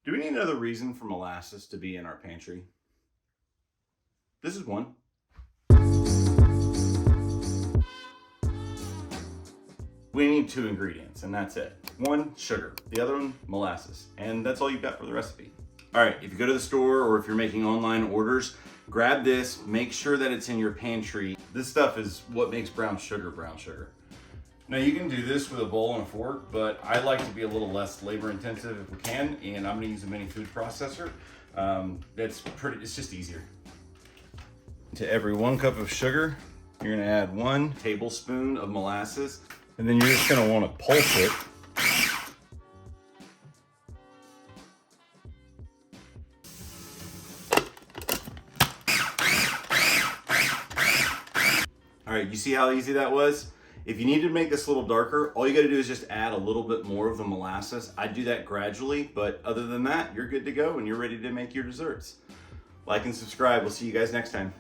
Do we need another reason for molasses to be in our pantry? This is one. We need 2 ingredients, and that's it. One, sugar. The other one, molasses. And that's all you've got for the recipe. All right, if you go to the store or if you're making online orders, grab this, make sure that it's in your pantry. This stuff is what makes brown sugar brown sugar. Now you can do this with a bowl and a fork, but I like to be a little less labor intensive if we can, and I'm gonna use a mini food processor. It's just easier. To every 1 cup of sugar, you're gonna add 1 tablespoon of molasses, and then you're just gonna wanna pulse it. All right, you see how easy that was? If you need to make this a little darker, all you gotta do is just add a little bit more of the molasses. I do that gradually, but other than that, you're good to go and you're ready to make your desserts. Like and subscribe. We'll see you guys next time.